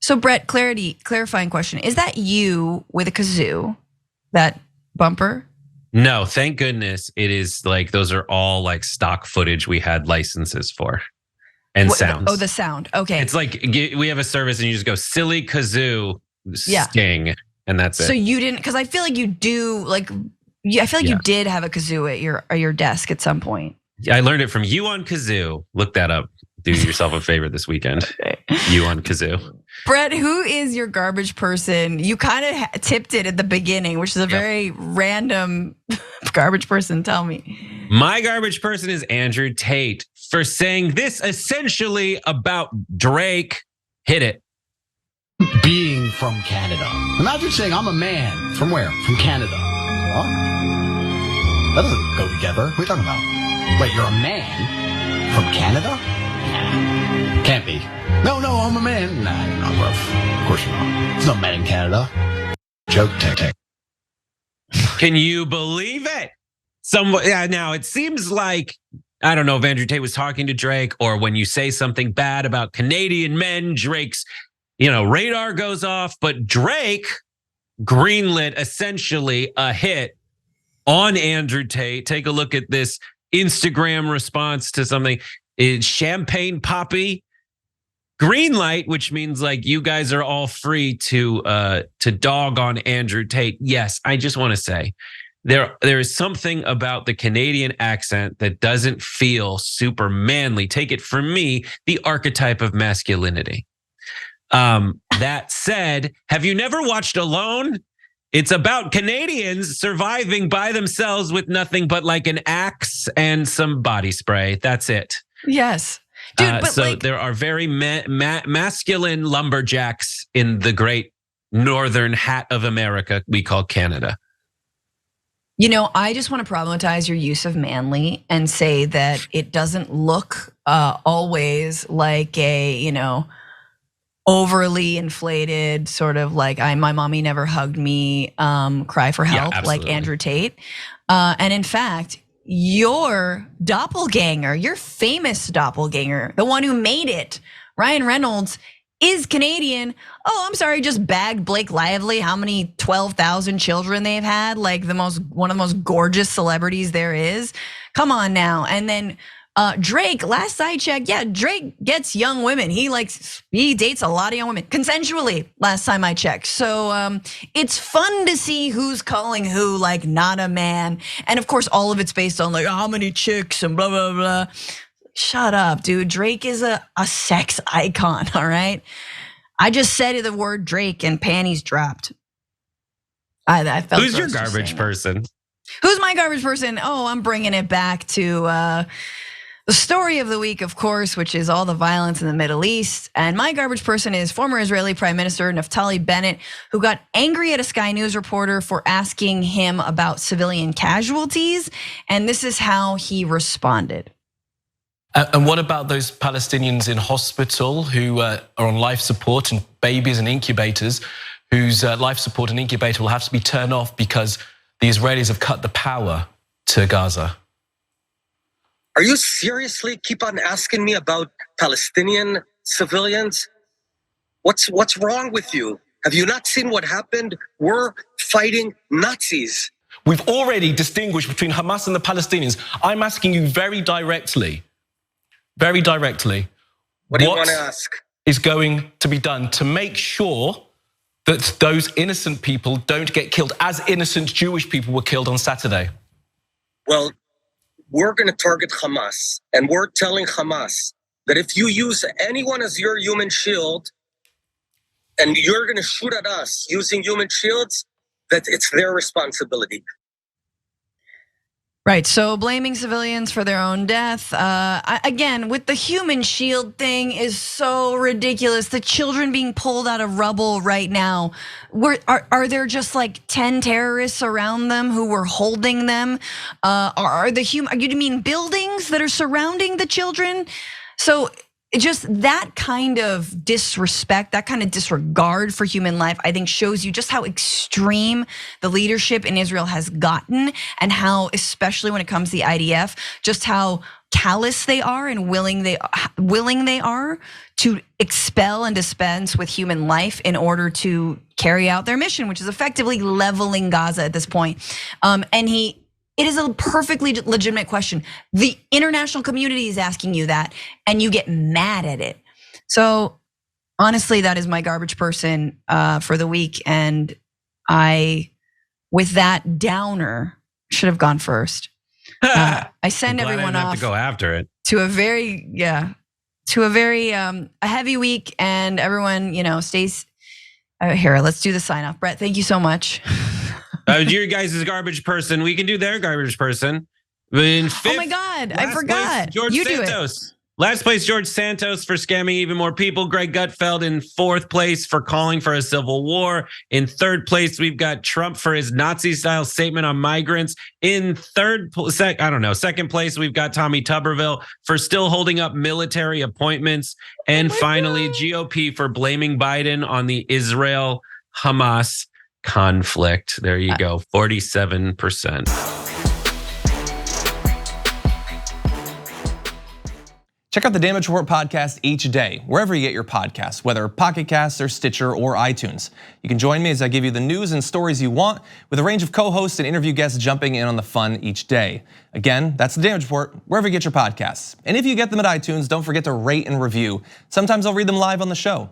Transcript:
So Brett, clarifying question. Is that you with a kazoo, that bumper? No, thank goodness it is like those are all like stock footage we had licenses for and sounds. Oh, the sound. Okay. It's like we have a service and you just go silly kazoo sting and that's it. So you didn't, because I feel like you do like, I feel like you did have a kazoo at your desk at some point. I learned it from you on kazoo. Look that up. Do yourself a favor this weekend. Okay. You on kazoo. Brett, who is your garbage person? You kind of tipped it at the beginning, which is a very random garbage person. Tell me. My garbage person is Andrew Tate for saying this essentially about Drake. Hit it. Being from Canada. Imagine saying I'm a man. From where? From Canada. What? That doesn't go together. What are you talking about? Wait, you're a man from Canada? Can't be. No, I'm a man. Nah, you're not, bro. Of course you're not. There's no men in Canada. Joke, tech. Can you believe it? Now it seems like, I don't know if Andrew Tate was talking to Drake or when you say something bad about Canadian men, Drake's, radar goes off, but Drake greenlit essentially a hit on Andrew Tate. Take a look at this Instagram response to something. It's Champagne Poppy green light, which means like you guys are all free to dog on Andrew Tate. Yes, I just want to say there is something about the Canadian accent that doesn't feel super manly. Take it from me, the archetype of masculinity. That said, have you never watched Alone? It's about Canadians surviving by themselves with nothing but like an axe and some body spray. That's it. Yes. Dude, but so there are very masculine lumberjacks in the great northern hat of America we call Canada. I just want to problematize your use of manly and say that it doesn't look always like a, overly inflated sort of like my mommy never hugged me, cry for help, like Andrew Tate. And in fact, your doppelganger, your famous doppelganger, the one who made it, Ryan Reynolds, is Canadian. Oh, I'm sorry, just bagged Blake Lively. How many 12,000 children they've had? Like one of the most gorgeous celebrities there is. Come on now. And then Drake, last I checked, Drake gets young women. He dates a lot of young women consensually. Last time I checked, so it's fun to see who's calling who like not a man, and of course all of it's based on like how many chicks and blah blah blah. Shut up, dude. Drake is a sex icon. All right, I just said the word Drake and panties dropped. I felt. Who's your garbage person? Who's my garbage person? Oh, I'm bringing it back to. The story of the week, of course, which is all the violence in the Middle East. And my garbage person is former Israeli Prime Minister Naftali Bennett, who got angry at a Sky News reporter for asking him about civilian casualties. And this is how he responded. And what about those Palestinians in hospital who are on life support and babies and incubators whose life support and incubator will have to be turned off because the Israelis have cut the power to Gaza? Are you seriously keep on asking me about Palestinian civilians? What's wrong with you? Have you not seen what happened? We're fighting Nazis. We've already distinguished between Hamas and the Palestinians. I'm asking you very directly. What do you want to ask? Is going to be done to make sure that those innocent people don't get killed as innocent Jewish people were killed on Saturday? Well, we're going to target Hamas, and we're telling Hamas that if you use anyone as your human shield and you're going to shoot at us using human shields, that it's their responsibility. Right, so blaming civilians for their own death. Again, with the human shield thing is so ridiculous. The children being pulled out of rubble right now. Are there just like 10 terrorists around them who were holding them? You mean buildings that are surrounding the children? So just that kind of disrespect, that kind of disregard for human life, I think shows you just how extreme the leadership in Israel has gotten, and how, especially when it comes to the IDF, just how callous they are and willing they are to expel and dispense with human life in order to carry out their mission, which is effectively leveling Gaza at this point. It is a perfectly legitimate question. The international community is asking you that, and you get mad at it. So honestly, that is my garbage person for the week. And with that downer, should have gone first. I send everyone off to go after it to a very a heavy week, and everyone stays here. Let's do the sign off. Brett, thank you so much. Your guys' garbage person. We can do their garbage person. In fifth, oh my God, I forgot. George you Santos. Do it. Last place, George Santos for scamming even more people. Greg Gutfeld in fourth place for calling for a civil war. In third place, we've got Trump for his Nazi-style statement on migrants. In second place, we've got Tommy Tuberville for still holding up military appointments. And finally, GOP for blaming Biden on the Israel-Hamas conflict. There you go, 47%. Check out the Damage Report podcast each day, wherever you get your podcasts, whether Pocket Casts or Stitcher or iTunes. You can join me as I give you the news and stories you want, with a range of co-hosts and interview guests jumping in on the fun each day. Again, that's the Damage Report, wherever you get your podcasts. And if you get them at iTunes, don't forget to rate and review. Sometimes I'll read them live on the show.